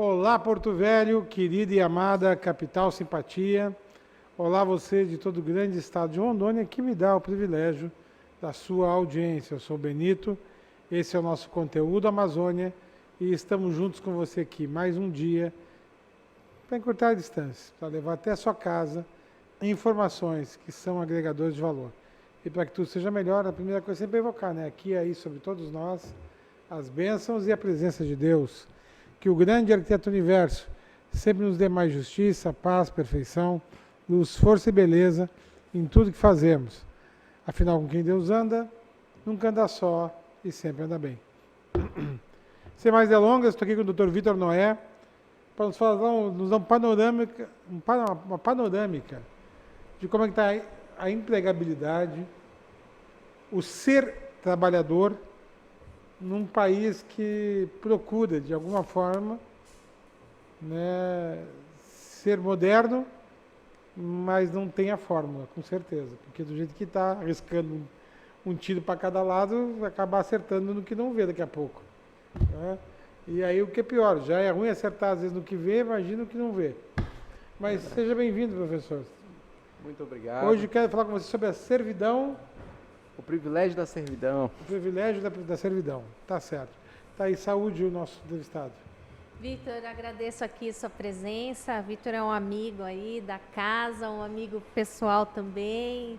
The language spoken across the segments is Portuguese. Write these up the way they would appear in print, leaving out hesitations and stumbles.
Olá, Porto Velho, querida e amada capital simpatia. Olá, você de todo o grande estado de Rondônia, que me dá o privilégio da sua audiência. Eu sou o Benito, esse é o nosso conteúdo Amazônia e estamos juntos com você aqui mais um dia para encurtar a distância, para levar até a sua casa informações que são agregadores de valor. E para que tudo seja melhor, a primeira coisa é sempre evocar, né? Aqui e aí sobre todos nós, as bênçãos e a presença de Deus. Que o grande arquiteto do universo sempre nos dê mais justiça, paz, perfeição, luz, força e beleza em tudo que fazemos. Afinal, com quem Deus anda, nunca anda só e sempre anda bem. Sem mais delongas, estou aqui com o Dr. Vitor Noé para nos dar uma panorâmica de como é que está a empregabilidade, o ser trabalhador num país que procura, de alguma forma, né, ser moderno, mas não tem a fórmula, com certeza. Porque do jeito que está, arriscando um tiro para cada lado, vai acabar acertando no que não vê daqui a pouco. Né? E aí o que é pior, já é ruim acertar às vezes no que vê, imagina o que não vê. Mas seja bem-vindo, professor. Muito obrigado. Hoje eu quero falar com você sobre a servidão. O privilégio da servidão. O privilégio da servidão, tá certo. Tá aí, saúde o nosso entrevistado. Vitor, agradeço aqui sua presença. Vitor é um amigo aí da casa, um amigo pessoal também.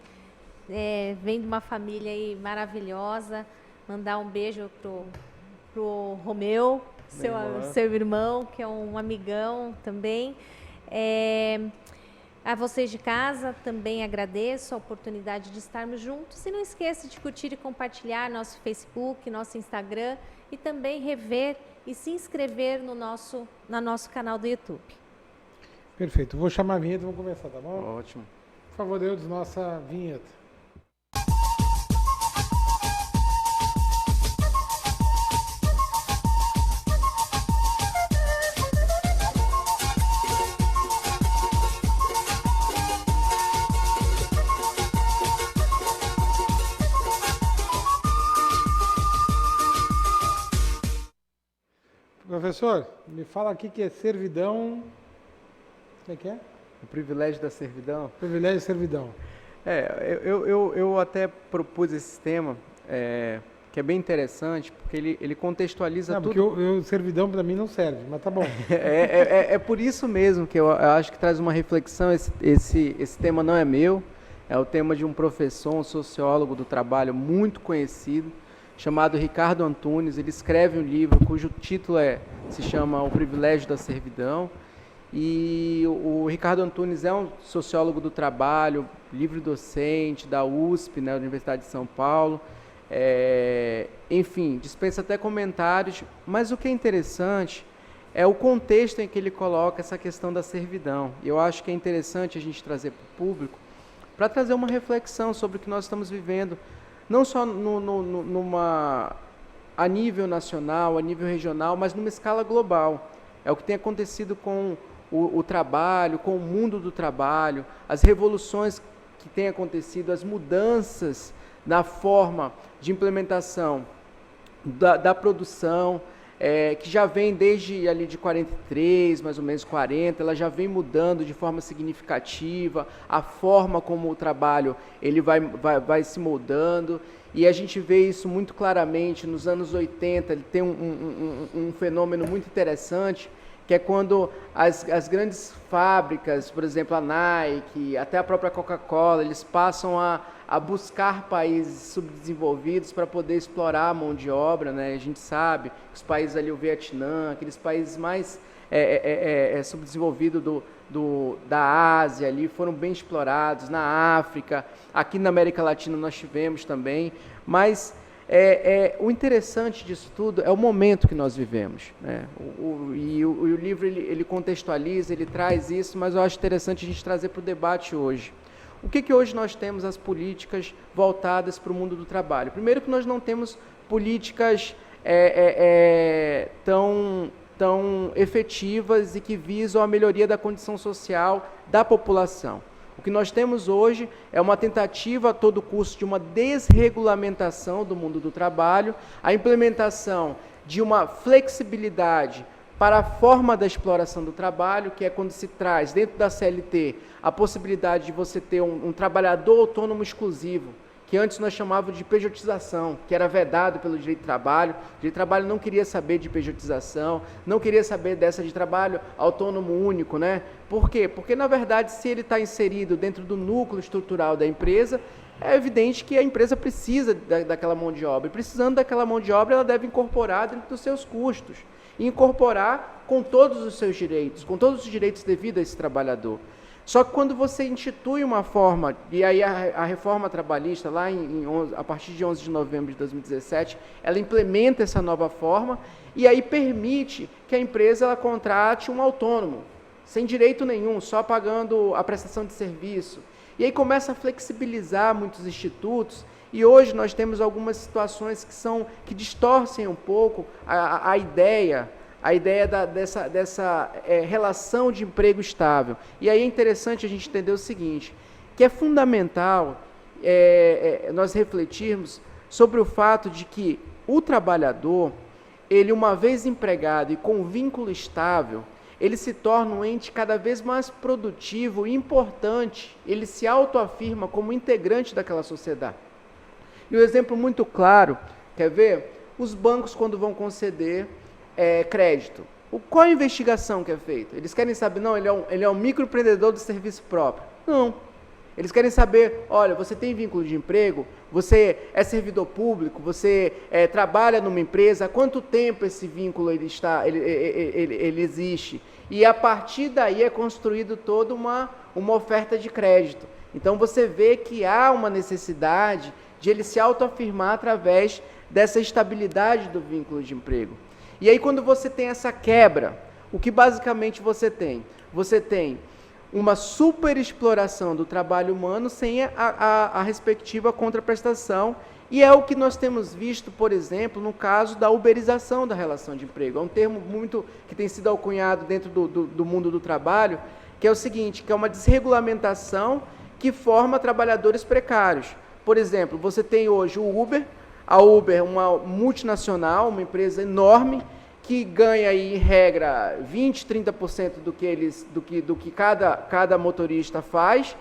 Vem de uma família aí maravilhosa. Mandar um beijo pro Romeu, seu irmão, que é um amigão também. A vocês de casa também agradeço a oportunidade de estarmos juntos e não esqueça de curtir e compartilhar nosso Facebook, nosso Instagram e também rever e se inscrever no nosso canal do YouTube. Perfeito. Vou chamar a vinheta e vamos começar, tá bom? Ótimo. Por favor, Deus, nossa vinheta. Professor, me fala aqui que é servidão. Como é que é? O privilégio da servidão. Privilégio e servidão. Eu até propus esse tema, que é bem interessante, porque ele contextualiza não, tudo. Porque servidão para mim não serve, mas tá bom. É por isso mesmo que eu acho que traz uma reflexão. Esse tema não é meu, é o tema de um professor, um sociólogo do trabalho muito conhecido, chamado Ricardo Antunes. Ele escreve um livro cujo título se chama O Privilégio da Servidão. E o Ricardo Antunes é um sociólogo do trabalho, livre-docente da USP, né, Universidade de São Paulo. Enfim, dispensa até comentários, mas o que é interessante é o contexto em que ele coloca essa questão da servidão. E eu acho que é interessante a gente trazer para o público, para trazer uma reflexão sobre o que nós estamos vivendo, não só a nível nacional, a nível regional, mas numa escala global. É o que tem acontecido com o trabalho, com o mundo do trabalho, as revoluções que têm acontecido, as mudanças na forma de implementação da produção, que já vem desde ali de 43, mais ou menos 40, ela já vem mudando de forma significativa, a forma como o trabalho ele vai se moldando, e a gente vê isso muito claramente nos anos 80, ele tem um fenômeno muito interessante, que é quando as grandes fábricas, por exemplo, a Nike, até a própria Coca-Cola, eles passam a buscar países subdesenvolvidos para poder explorar a mão de obra, né? A gente sabe, os países ali, o Vietnã, aqueles países mais subdesenvolvidos da Ásia ali, foram bem explorados, na África, aqui na América Latina nós tivemos também, mas o interessante disso tudo é o momento que nós vivemos, né? O livro ele contextualiza, ele traz isso, mas eu acho interessante a gente trazer para o debate hoje. O que hoje nós temos as políticas voltadas para o mundo do trabalho? Primeiro que nós não temos políticas tão efetivas e que visam a melhoria da condição social da população. O que nós temos hoje é uma tentativa a todo custo de uma desregulamentação do mundo do trabalho, a implementação de uma flexibilidade para a forma da exploração do trabalho, que é quando se traz dentro da CLT a possibilidade de você ter um trabalhador autônomo exclusivo, que antes nós chamávamos de pejotização, que era vedado pelo direito de trabalho. O direito de trabalho não queria saber de pejotização, não queria saber dessa de trabalho autônomo único, né? Por quê? Porque, na verdade, se ele está inserido dentro do núcleo estrutural da empresa, é evidente que a empresa precisa daquela mão de obra. E precisando daquela mão de obra, ela deve incorporar dentro dos seus custos. E incorporar com todos os seus direitos, com todos os direitos devidos a esse trabalhador. Só que quando você institui uma forma, e aí a reforma trabalhista, lá a partir de 11 de novembro de 2017, ela implementa essa nova forma e aí permite que a empresa ela contrate um autônomo, sem direito nenhum, só pagando a prestação de serviço. E aí começa a flexibilizar muitos institutos, e hoje nós temos algumas situações que distorcem um pouco a ideia dessa relação de emprego estável. E aí é interessante a gente entender o seguinte, que é fundamental nós refletirmos sobre o fato de que o trabalhador, ele uma vez empregado e com vínculo estável, ele se torna um ente cada vez mais produtivo e importante, ele se autoafirma como integrante daquela sociedade. E um exemplo muito claro, quer ver? Os bancos, quando vão conceder crédito, qual a investigação que é feita? Eles querem saber, não, ele é um microempreendedor do serviço próprio. Não. Eles querem saber, olha, você tem vínculo de emprego, você é servidor público, você trabalha numa empresa, há quanto tempo esse vínculo ele existe? E a partir daí é construído toda uma oferta de crédito. Então você vê que há uma necessidade de ele se autoafirmar através dessa estabilidade do vínculo de emprego. E aí quando você tem essa quebra, o que basicamente você tem? Você tem uma superexploração do trabalho humano sem a respectiva contraprestação, e é o que nós temos visto, por exemplo, no caso da uberização da relação de emprego. É um termo muito que tem sido alcunhado dentro do mundo do trabalho, que é o seguinte, que é uma desregulamentação que forma trabalhadores precários. Por exemplo, você tem hoje o Uber, a Uber, uma multinacional, uma empresa enorme, que ganha aí, em regra, 20%, 30% do que cada motorista faz,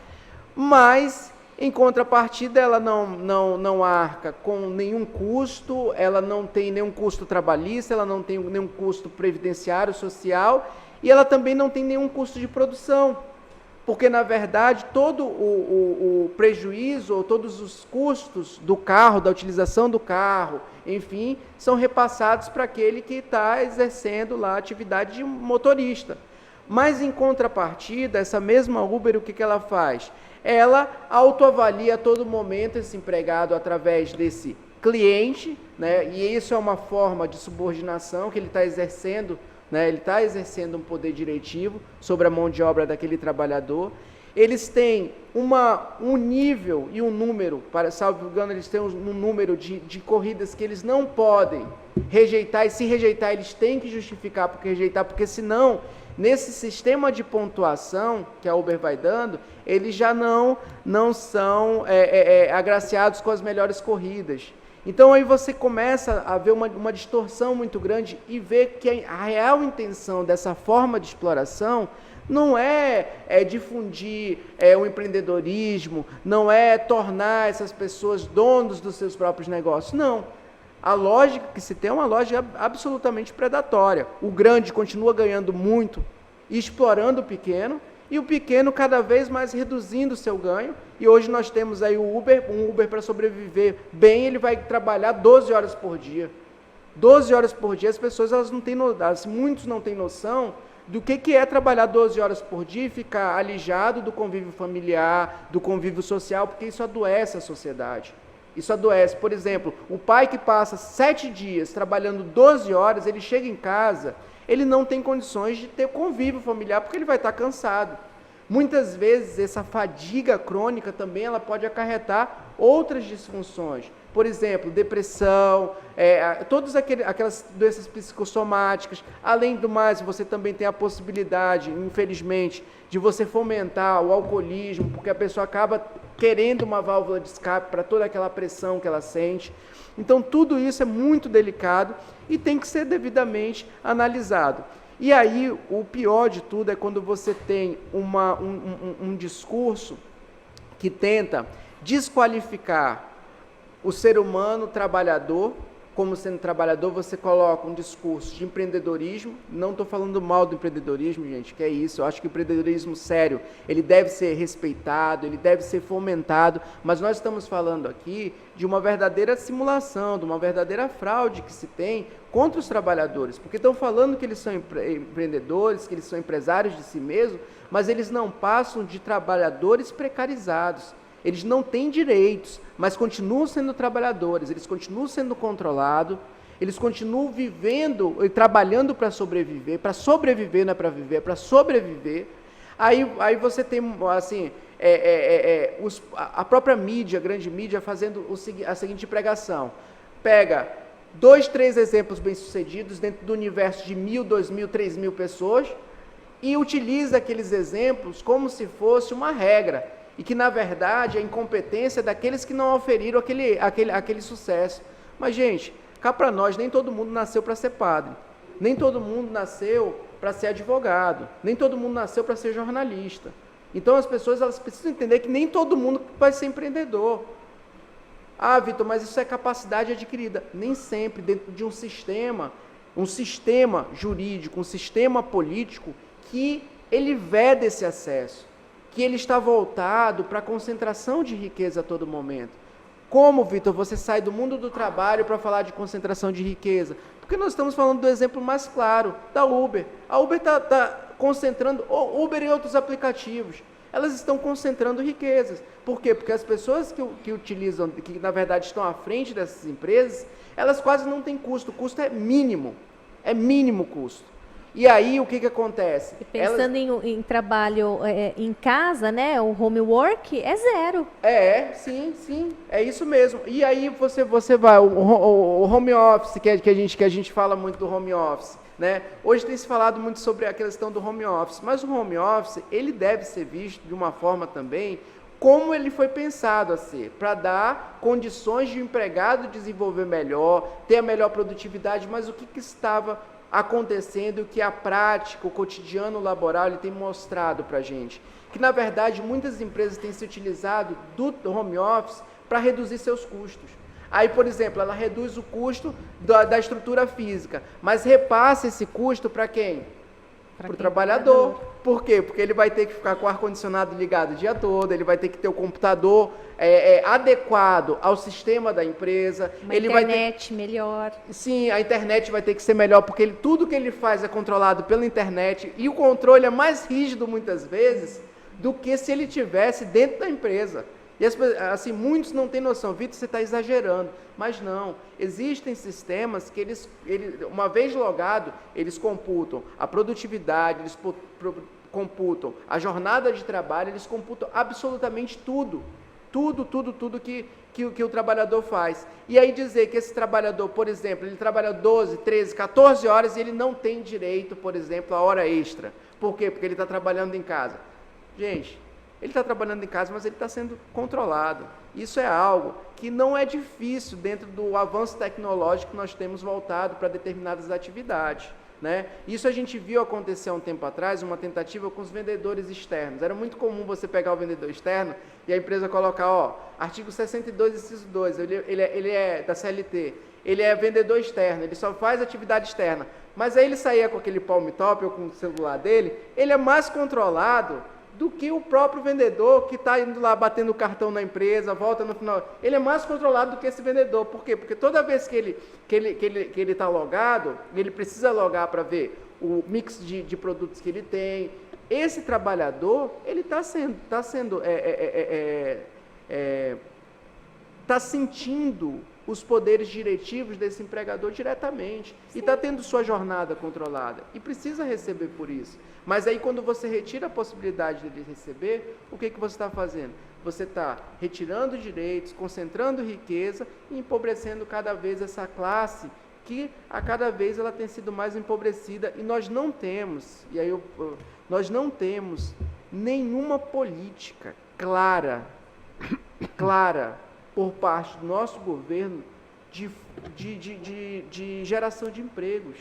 mas, em contrapartida, ela não arca com nenhum custo, ela não tem nenhum custo trabalhista, ela não tem nenhum custo previdenciário, social, e ela também não tem nenhum custo de produção. Porque, na verdade, todo o prejuízo ou todos os custos do carro, da utilização do carro, enfim, são repassados para aquele que está exercendo lá a atividade de motorista. Mas, em contrapartida, essa mesma Uber, o que ela faz? Ela autoavalia a todo momento esse empregado através desse cliente, né? E isso é uma forma de subordinação que ele está exercendo, né? Ele está exercendo um poder diretivo sobre a mão de obra daquele trabalhador. Eles têm um nível e um número, salvo engano, eles têm um número de corridas que eles não podem rejeitar, e se rejeitar eles têm que justificar porque rejeitar, porque senão, nesse sistema de pontuação que a Uber vai dando, eles já não são agraciados com as melhores corridas. Então aí você começa a ver uma distorção muito grande e ver que a real intenção dessa forma de exploração não é difundir o empreendedorismo, não é tornar essas pessoas donos dos seus próprios negócios, não. A lógica que se tem é uma lógica absolutamente predatória. O grande continua ganhando muito e explorando o pequeno, e o pequeno cada vez mais reduzindo o seu ganho. E hoje nós temos aí um Uber para sobreviver bem, ele vai trabalhar 12 horas por dia. 12 horas por dia, as pessoas muitos não têm noção do que é trabalhar 12 horas por dia e ficar alijado do convívio familiar, do convívio social, porque isso adoece a sociedade. Isso adoece. Por exemplo, o pai que passa 7 dias trabalhando 12 horas, ele chega em casa, ele não tem condições de ter convívio familiar, porque ele vai estar cansado. Muitas vezes, essa fadiga crônica também ela pode acarretar outras disfunções. Por exemplo, depressão, todas aquelas doenças psicossomáticas. Além do mais, você também tem a possibilidade, infelizmente, de você fomentar o alcoolismo, porque a pessoa acaba querendo uma válvula de escape para toda aquela pressão que ela sente. Então, tudo isso é muito delicado e tem que ser devidamente analisado. E aí, o pior de tudo é quando você tem um discurso que tenta desqualificar o ser humano trabalhador. Como sendo trabalhador, você coloca um discurso de empreendedorismo. Não estou falando mal do empreendedorismo, gente, que é isso. Eu acho que o empreendedorismo sério, ele deve ser respeitado, ele deve ser fomentado, mas nós estamos falando aqui de uma verdadeira simulação, de uma verdadeira fraude que se tem contra os trabalhadores, porque estão falando que eles são empreendedores, que eles são empresários de si mesmos, mas eles não passam de trabalhadores precarizados. Eles não têm direitos, mas continuam sendo trabalhadores, eles continuam sendo controlados, eles continuam vivendo e trabalhando para sobreviver, não é para viver, é para sobreviver. Aí você tem, assim, a própria mídia, a grande mídia, fazendo a seguinte pregação. Pega 2, 3 exemplos bem-sucedidos dentro do universo de 1.000, 2.000, 3.000 pessoas e utiliza aqueles exemplos como se fosse uma regra. E que, na verdade, é a incompetência daqueles que não oferiram aquele sucesso. Mas, gente, cá para nós, nem todo mundo nasceu para ser padre. Nem todo mundo nasceu para ser advogado. Nem todo mundo nasceu para ser jornalista. Então, as pessoas elas precisam entender que nem todo mundo vai ser empreendedor. Ah, Vitor, mas isso é capacidade adquirida. Nem sempre, dentro de um sistema jurídico, um sistema político, que ele veda esse acesso. Que ele está voltado para a concentração de riqueza a todo momento. Como, Vitor, você sai do mundo do trabalho para falar de concentração de riqueza? Porque nós estamos falando do exemplo mais claro, da Uber. A Uber está concentrando, Uber e outros aplicativos, elas estão concentrando riquezas. Por quê? Porque as pessoas que utilizam, que na verdade estão à frente dessas empresas, elas quase não têm custo, o custo é mínimo custo. E aí, o que acontece? E pensando em trabalho em casa, né, o home work é zero. Sim, é isso mesmo. E aí você vai, o home office, que a gente fala muito do home office, né? Hoje tem se falado muito sobre a questão do home office, mas o home office, ele deve ser visto de uma forma também como ele foi pensado a ser, para dar condições de o empregado desenvolver melhor, ter a melhor produtividade, mas o que estava acontecendo, o que a prática, o cotidiano laboral, ele tem mostrado para a gente. Que, na verdade, muitas empresas têm se utilizado do home office para reduzir seus custos. Aí, por exemplo, ela reduz o custo da estrutura física, mas repassa esse custo para quem? Para o trabalhador. Por quê? Porque ele vai ter que ficar com o ar-condicionado ligado o dia todo, ele vai ter que ter o computador adequado ao sistema da empresa. Internet melhor. Sim, a internet vai ter que ser melhor, porque tudo que ele faz é controlado pela internet, e o controle é mais rígido, muitas vezes, do que se ele estivesse dentro da empresa. E assim, muitos não têm noção. Vitor, você está exagerando. Mas não, existem sistemas que uma vez logado, eles computam a produtividade, eles computam a jornada de trabalho, eles computam absolutamente tudo. Tudo que o trabalhador faz. E aí dizer que esse trabalhador, por exemplo, ele trabalha 12, 13, 14 horas e ele não tem direito, por exemplo, a hora extra. Por quê? Porque ele está trabalhando em casa. Gente, ele está trabalhando em casa, mas ele está sendo controlado. Isso é algo que não é difícil dentro do avanço tecnológico que nós temos voltado para determinadas atividades. Né? Isso a gente viu acontecer há um tempo atrás, uma tentativa com os vendedores externos. Era muito comum você pegar o vendedor externo e a empresa colocar, artigo 62, inciso 2, ele é da CLT, ele é vendedor externo, ele só faz atividade externa. Mas aí ele saía com aquele palm top ou com o celular dele, ele é mais controlado do que o próprio vendedor que está indo lá batendo o cartão na empresa, volta no final. Ele é mais controlado do que esse vendedor. Por quê? Porque toda vez que ele está logado, ele precisa logar para ver o mix de produtos que ele tem. Esse trabalhador, ele está sentindo os poderes diretivos desse empregador diretamente. Sim. E está tendo sua jornada controlada. E precisa receber por isso. Mas aí, quando você retira a possibilidade dele receber, o que você está fazendo? Você está retirando direitos, concentrando riqueza e empobrecendo cada vez essa classe que, a cada vez, ela tem sido mais empobrecida. E nós não temos, nós não temos nenhuma política clara, por parte do nosso governo de geração de empregos.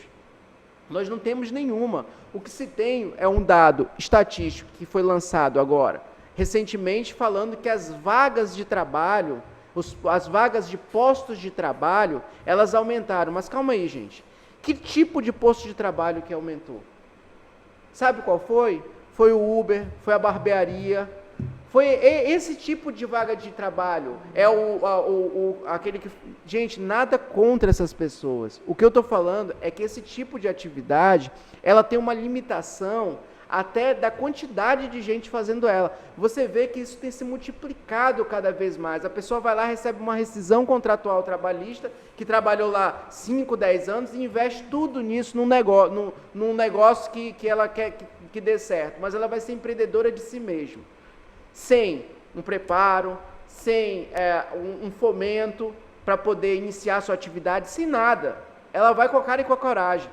Nós não temos nenhuma. O que se tem é um dado estatístico que foi lançado agora, recentemente, falando que as vagas de trabalho, as vagas de postos de trabalho, elas aumentaram. Mas calma aí, gente. Que tipo de posto de trabalho que aumentou? Sabe qual foi? Foi o Uber, foi a barbearia. Foi esse tipo de vaga de trabalho. É aquele que... Gente, nada contra essas pessoas. O que eu estou falando é que esse tipo de atividade, ela tem uma limitação até da quantidade de gente fazendo ela. Você vê que isso tem se multiplicado cada vez mais. A pessoa vai lá, recebe uma rescisão contratual trabalhista, que trabalhou lá 5, 10 anos, e investe tudo nisso num negócio que ela quer que dê certo. Mas ela vai ser empreendedora de si mesma. Sem um preparo, sem um fomento para poder iniciar sua atividade, sem nada. Ela vai com a cara e com a coragem.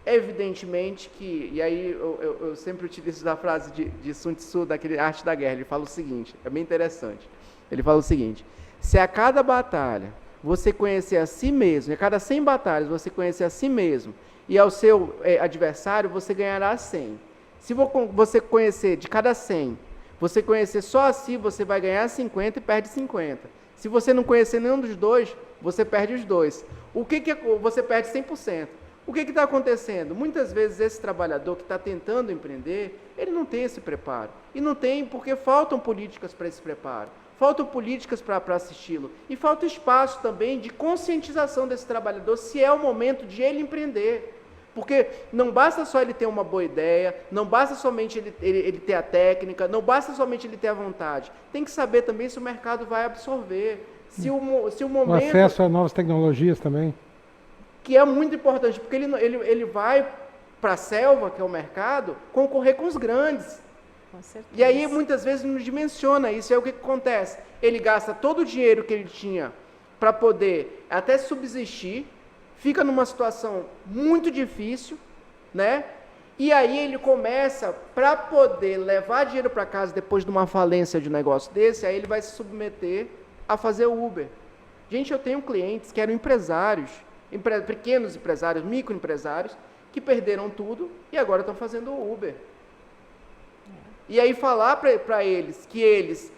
Evidentemente que, e aí eu sempre utilizo a frase de Sun Tzu, daquele Arte da Guerra, ele fala o seguinte, é bem interessante, ele fala o seguinte: se a cada batalha você conhecer a si mesmo, e a cada 100 batalhas você conhecer a si mesmo, e ao seu adversário, você ganhará 100. Se você conhecer de cada 100, você conhecer só a si, você vai ganhar 50 e perde 50. Se você não conhecer nenhum dos dois, você perde os dois. O que você perde 100%. O que está acontecendo? Muitas vezes esse trabalhador que está tentando empreender, ele não tem esse preparo. E não tem porque faltam políticas para esse preparo. Faltam políticas para assisti-lo. E falta espaço também de conscientização desse trabalhador se é o momento de ele empreender. Porque não basta só ele ter uma boa ideia, não basta somente ele ter a técnica, não basta somente ele ter a vontade. Tem que saber também se o mercado vai absorver. Se o momento... O acesso a novas tecnologias também. Que é muito importante, porque ele vai para a selva, que é o mercado, concorrer com os grandes. Com certeza. E aí, muitas vezes, não dimensiona isso. Aí o que acontece? Ele gasta todo o dinheiro que ele tinha para poder até subsistir, fica numa situação muito difícil, né? E aí ele começa, para poder levar dinheiro para casa depois de uma falência de um negócio desse, aí ele vai se submeter a fazer Uber. Gente, eu tenho clientes que eram empresários, pequenos empresários, microempresários, que perderam tudo e agora estão fazendo Uber. E aí falar para eles que eles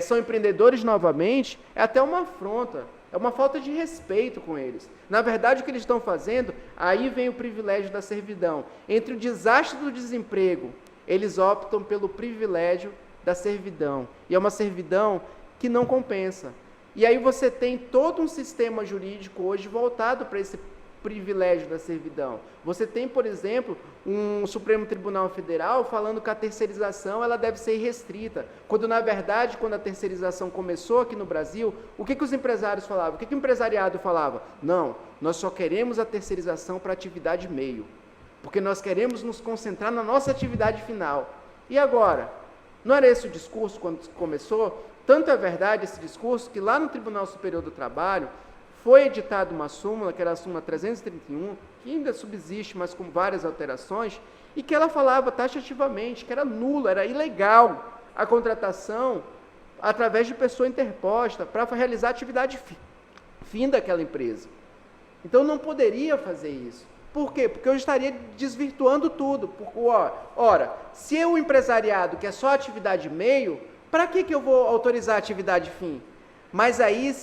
são empreendedores novamente é até uma afronta, é uma falta de respeito com eles. Na verdade, o que eles estão fazendo, aí vem o privilégio da servidão. Entre o desastre do desemprego, eles optam pelo privilégio da servidão. E é uma servidão que não compensa. E aí você tem todo um sistema jurídico hoje voltado para esse privilégio da servidão. Você tem, por exemplo, um Supremo Tribunal Federal falando que a terceirização ela deve ser restrita, quando na verdade, quando a terceirização começou aqui no Brasil, o que os empresários falavam? O que o empresariado falava? Não, nós só queremos a terceirização para atividade meio, porque nós queremos nos concentrar na nossa atividade final. E agora? Não era esse o discurso quando começou? Tanto é verdade esse discurso que lá no Tribunal Superior do Trabalho foi editada uma súmula, que era a súmula 331, que ainda subsiste, mas com várias alterações, e que ela falava taxativamente que era nula, era ilegal a contratação através de pessoa interposta para realizar a atividade fim daquela empresa. Então não poderia fazer isso. Por quê? Porque eu estaria desvirtuando tudo. Porque, ora, se o empresariado quer só atividade meio, para que eu vou autorizar a atividade fim? Mas aí,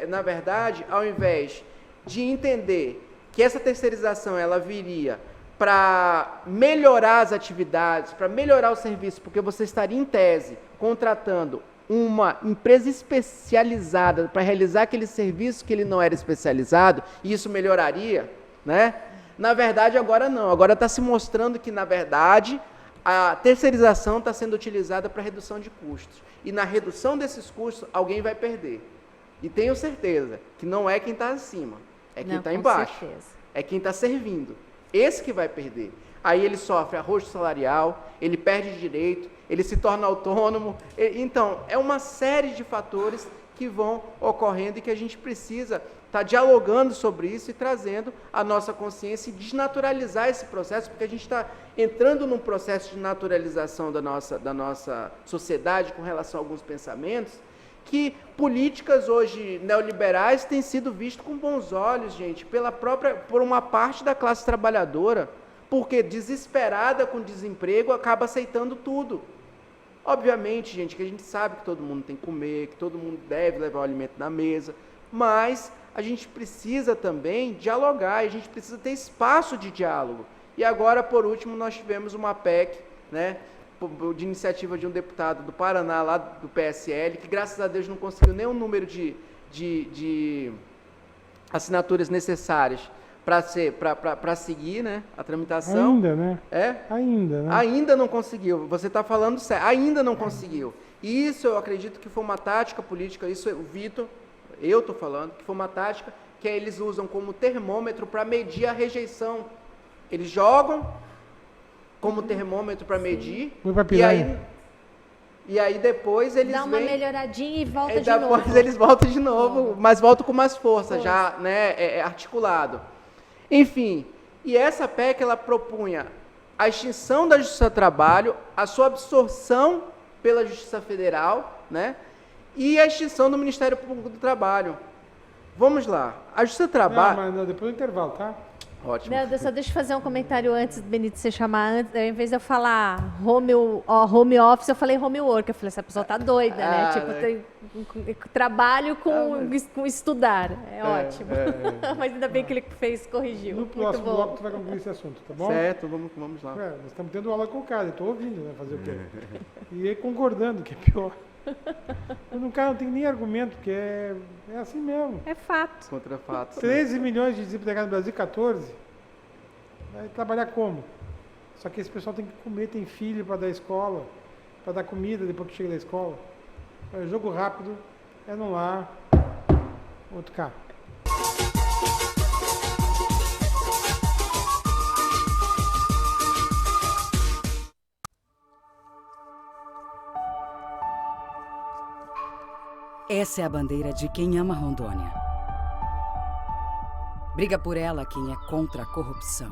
na verdade, ao invés de entender que essa terceirização ela viria para melhorar as atividades, para melhorar o serviço, porque você estaria, em tese, contratando uma empresa especializada para realizar aquele serviço que ele não era especializado, e isso melhoraria, né? Na verdade, agora não. Agora está se mostrando que, na verdade, a terceirização está sendo utilizada para redução de custos. E na redução desses custos, alguém vai perder. E tenho certeza que não é quem está acima, é quem está embaixo. Certeza. É quem está servindo. Esse que vai perder. Aí ele sofre arrocho salarial, ele perde direito, ele se torna autônomo. Então, é uma série de fatores que vão ocorrendo e que a gente precisa estar dialogando sobre isso e trazendo a nossa consciência e desnaturalizar esse processo, porque a gente está entrando num processo de naturalização da nossa sociedade com relação a alguns pensamentos que políticas hoje neoliberais têm sido vistas com bons olhos, gente, por uma parte da classe trabalhadora, porque desesperada com desemprego acaba aceitando tudo. Obviamente, gente, que a gente sabe que todo mundo tem que comer, que todo mundo deve levar o alimento na mesa, mas a gente precisa também dialogar, a gente precisa ter espaço de diálogo. E agora, por último, nós tivemos uma PEC, né, de iniciativa de um deputado do Paraná, lá do PSL, que graças a Deus não conseguiu nem o número de assinaturas necessárias para seguir, né, a tramitação. Ainda, né? Ainda, né? Ainda não conseguiu. Você está falando sério. Ainda não conseguiu. E isso eu acredito que foi uma tática política, isso o Vitor, eu estou falando, que foi uma tática que eles usam como termômetro para medir a rejeição. Eles jogam como termômetro para medir, e aí depois eles dá uma melhoradinha e volta de novo. Depois eles voltam de novo, mas voltam com mais força, já, né, articulado. Enfim, e essa PEC, ela propunha a extinção da Justiça do Trabalho, a sua absorção pela Justiça Federal, né, e a extinção do Ministério Público do Trabalho. Vamos lá. A Justiça do Trabalho... Não, depois do intervalo, tá? Ótimo. Não, só deixa eu fazer um comentário antes, Benito, você chamar antes. Em vez de eu falar home office, eu falei home work. Eu falei, essa pessoa tá doida, né? Tipo, trabalho com estudar. É ótimo. Mas ainda bem que ele corrigiu. No próximo bloco tu vai concluir esse assunto, tá bom? Certo, vamos lá. Nós estamos tendo aula com o cara, eu tô ouvindo, né? Fazer o quê? E aí concordando, que é pior. O cara não tem nem argumento, porque é assim mesmo. É fato. Contra fatos. 13 milhões de desempregados no Brasil, 14. Vai trabalhar como? Só que esse pessoal tem que comer, tem filho para dar escola, para dar comida depois que chega da escola. É jogo rápido, é no lar, outro carro. Essa é a bandeira de quem ama Rondônia. Briga por ela quem é contra a corrupção.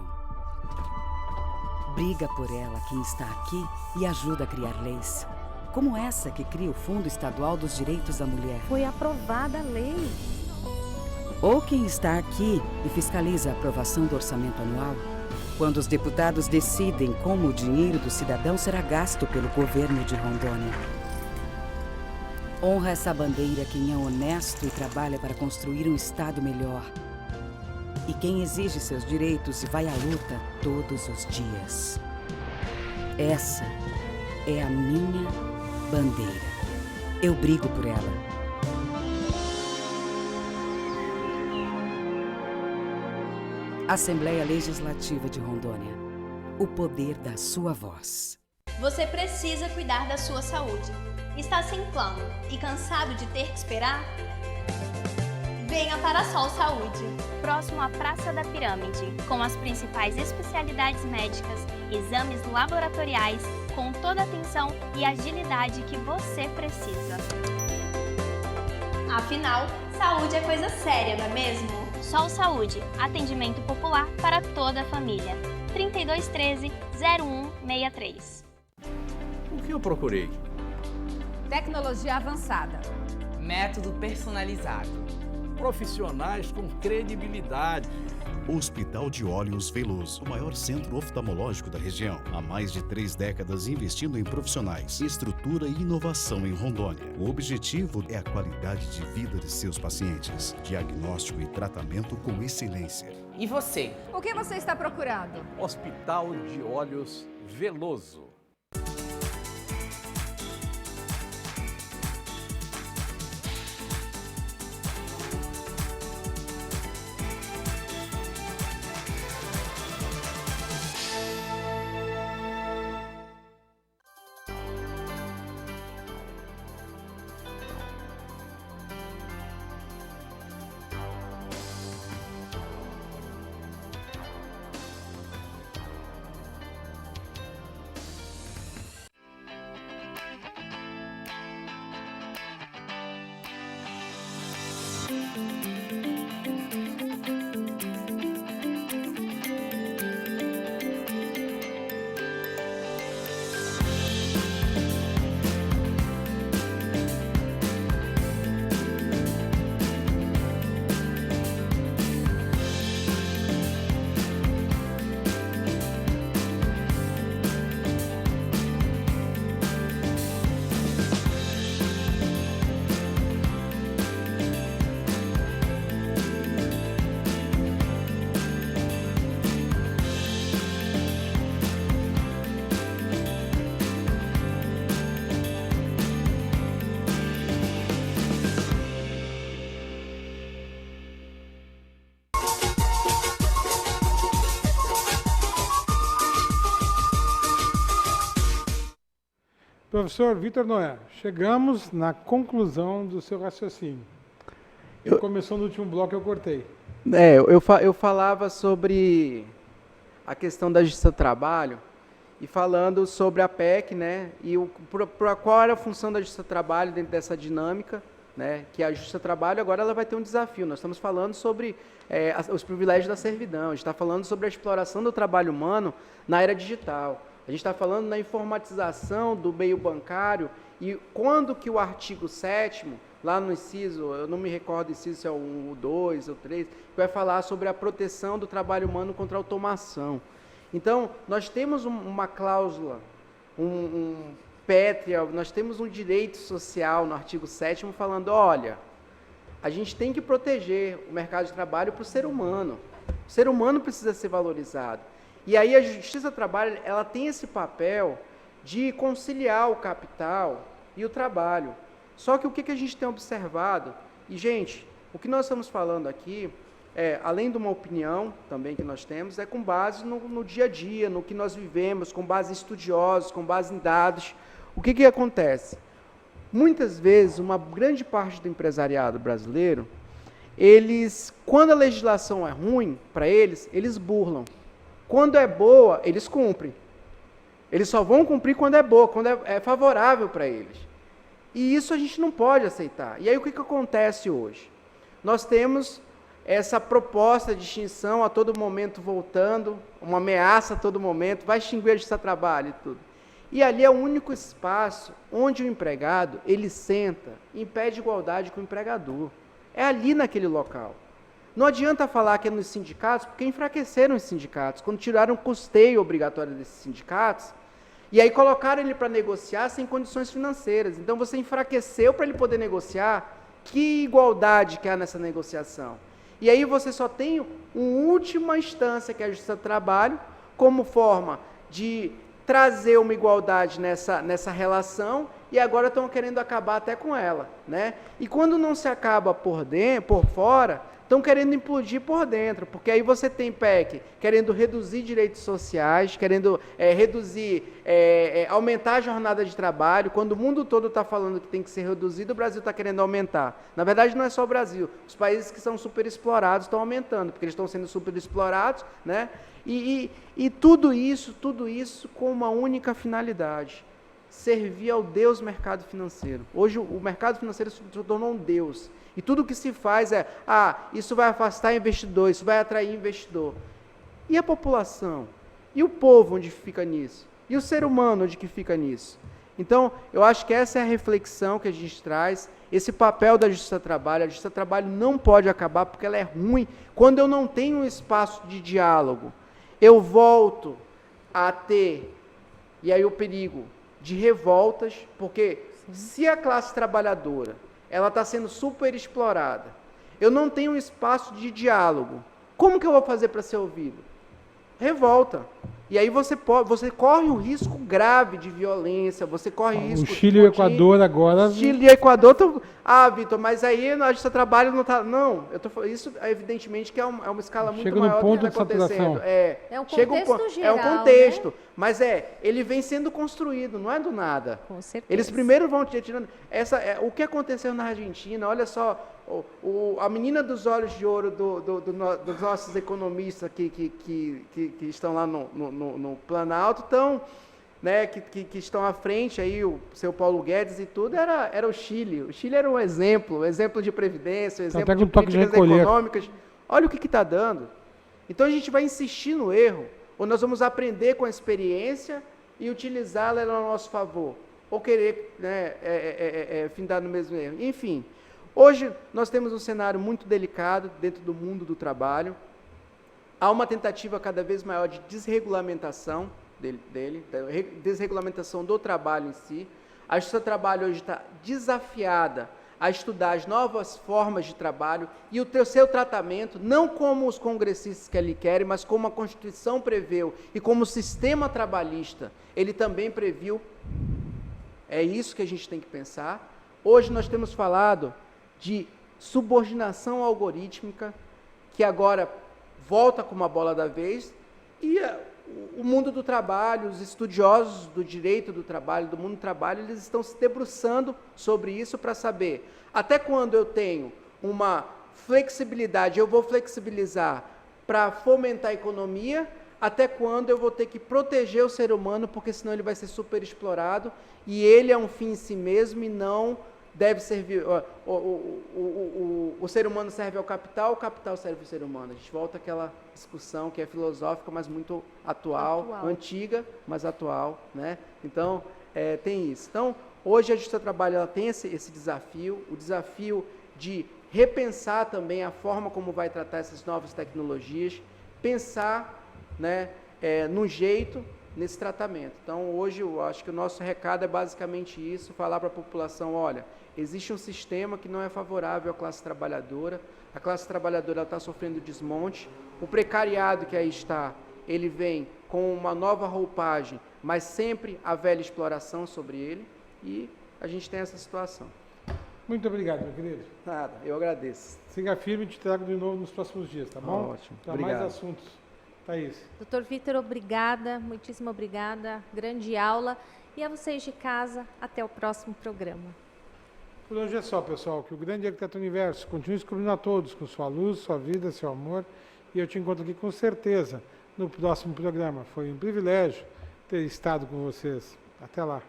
Briga por ela quem está aqui e ajuda a criar leis, como essa que cria o Fundo Estadual dos Direitos da Mulher. Foi aprovada a lei. Ou quem está aqui e fiscaliza a aprovação do orçamento anual, quando os deputados decidem como o dinheiro do cidadão será gasto pelo governo de Rondônia. Honra essa bandeira quem é honesto e trabalha para construir um Estado melhor. E quem exige seus direitos e vai à luta todos os dias. Essa é a minha bandeira. Eu brigo por ela. Assembleia Legislativa de Rondônia. O poder da sua voz. Você precisa cuidar da sua saúde. Está sem plano e cansado de ter que esperar? Venha para a Sol Saúde, próximo à Praça da Pirâmide, com as principais especialidades médicas, exames laboratoriais, com toda a atenção e agilidade que você precisa. Afinal, saúde é coisa séria, não é mesmo? Sol Saúde, atendimento popular para toda a família. 3213-0163. O que eu procurei? Tecnologia avançada. Método personalizado. Profissionais com credibilidade. Hospital de Olhos Veloso, o maior centro oftalmológico da região. Há mais de 3 décadas investindo em profissionais, estrutura e inovação em Rondônia. O objetivo é a qualidade de vida de seus pacientes. Diagnóstico e tratamento com excelência. E você? O que você está procurando? Hospital de Olhos Veloso. Professor Vitor Noé, chegamos na conclusão do seu raciocínio. Ele começou no último bloco e eu cortei. Eu falava sobre a questão da justiça do trabalho e falando sobre a PEC, né? E qual era a função da justiça do trabalho dentro dessa dinâmica, né? Que a justiça do trabalho agora ela vai ter um desafio. Nós estamos falando sobre os privilégios da servidão, a gente está falando sobre a exploração do trabalho humano na era digital. A gente está falando na informatização do meio bancário e quando que o artigo 7º, lá no inciso, eu não me recordo se é o 2 ou 3, que vai falar sobre a proteção do trabalho humano contra a automação. Então, nós temos uma cláusula, pétrea, nós temos um direito social no artigo 7º falando, olha, a gente tem que proteger o mercado de trabalho para o ser humano. O ser humano precisa ser valorizado. E aí a justiça do trabalho, ela tem esse papel de conciliar o capital e o trabalho. Só que o que a gente tem observado, e gente, o que nós estamos falando aqui, além de uma opinião também que nós temos, é com base no dia a dia, no que nós vivemos, com base em estudiosos, com base em dados. O que acontece? Muitas vezes, uma grande parte do empresariado brasileiro, quando a legislação é ruim para eles burlam. Quando é boa, eles cumprem. Eles só vão cumprir quando é boa, quando é favorável para eles. E isso a gente não pode aceitar. E aí o que acontece hoje? Nós temos essa proposta de extinção a todo momento voltando, uma ameaça a todo momento, vai extinguir a justiça do trabalho e tudo. E ali é o único espaço onde o empregado, ele senta em pé de igualdade com o empregador. É ali naquele local. Não adianta falar que é nos sindicatos, porque enfraqueceram os sindicatos, quando tiraram o custeio obrigatório desses sindicatos, e aí colocaram ele para negociar sem condições financeiras. Então você enfraqueceu para ele poder negociar. Que igualdade que há nessa negociação? E aí você só tem uma última instância, que é a justiça do trabalho, como forma de trazer uma igualdade nessa relação, e agora estão querendo acabar até com ela, né? E quando não se acaba por fora, estão querendo implodir por dentro, porque aí você tem PEC querendo reduzir direitos sociais, querendo aumentar a jornada de trabalho, quando o mundo todo está falando que tem que ser reduzido, o Brasil está querendo aumentar. Na verdade, não é só o Brasil, os países que são superexplorados estão aumentando, porque eles estão sendo superexplorados, né? E tudo isso com uma única finalidade, servir ao Deus mercado financeiro. Hoje o mercado financeiro se tornou um Deus. E tudo que se faz isso vai afastar investidor, isso vai atrair investidor. E a população? E o povo onde fica nisso? E o ser humano onde que fica nisso? Então, eu acho que essa é a reflexão que a gente traz, esse papel da justiça do trabalho. A justiça do trabalho não pode acabar porque ela é ruim. Quando eu não tenho um espaço de diálogo, eu volto a ter, e aí o perigo de revoltas, porque se a classe trabalhadora ela está sendo super explorada, eu não tenho um espaço de diálogo, como que eu vou fazer para ser ouvido? Revolta. E aí você corre o risco grave de violência, você corre o risco... O Chile e o Equador agora... Chile e Equador estão... Vitor, mas aí a justiça do trabalho não está... Não, isso evidentemente que é uma escala muito maior do que está acontecendo. É um contexto geral, é um contexto, né? Mas ele vem sendo construído, não é do nada. Com certeza. Eles primeiro vão tirando... o que aconteceu na Argentina, olha só, a menina dos olhos de ouro dos nossos economistas que estão lá no Planalto, né, que estão à frente, aí o seu Paulo Guedes e tudo, era o Chile. O Chile era um exemplo de previdência, um exemplo de políticas econômicas. Olha o que está dando. Então a gente vai insistir no erro, ou nós vamos aprender com a experiência e utilizá-la a nosso favor, ou querer, né, findar no mesmo erro. Enfim, hoje nós temos um cenário muito delicado dentro do mundo do trabalho. Há uma tentativa cada vez maior de desregulamentação desregulamentação do trabalho em si. A justiça do trabalho hoje está desafiada a estudar as novas formas de trabalho e o seu tratamento, não como os congressistas que ali querem, mas como a Constituição preveu e como o sistema trabalhista, ele também previu. É isso que a gente tem que pensar. Hoje nós temos falado de subordinação algorítmica, que agora volta com uma bola da vez, e o mundo do trabalho, os estudiosos do direito do trabalho, do mundo do trabalho, eles estão se debruçando sobre isso para saber até quando eu tenho uma flexibilidade, eu vou flexibilizar para fomentar a economia, até quando eu vou ter que proteger o ser humano, porque senão ele vai ser super explorado, e ele é um fim em si mesmo e não deve servir... O ser humano serve ao capital, o capital serve ao ser humano. A gente volta àquela discussão que é filosófica, mas muito atual. Antiga, mas atual, né? Então, tem isso. Então, hoje a Justiça do Trabalho ela tem esse desafio, o desafio de repensar também a forma como vai tratar essas novas tecnologias, pensar, né, num jeito, nesse tratamento. Então, hoje, eu acho que o nosso recado é basicamente isso, falar para a população, olha, existe um sistema que não é favorável à classe trabalhadora, a classe trabalhadora está sofrendo desmonte, o precariado que aí está, ele vem com uma nova roupagem, mas sempre a velha exploração sobre ele, e a gente tem essa situação. Muito obrigado, meu querido. Nada, eu agradeço. Siga firme e te trago de novo nos próximos dias, tá bom? Ótimo, Para obrigado. mais assuntos. Thaís. Doutor Vitor, obrigada, muitíssimo obrigada, grande aula. E a vocês de casa, até o próximo programa. Por hoje é só, pessoal. Que o grande arquiteto universo continue descobrindo a todos com sua luz, sua vida, seu amor. E eu te encontro aqui com certeza no próximo programa. Foi um privilégio ter estado com vocês. Até lá.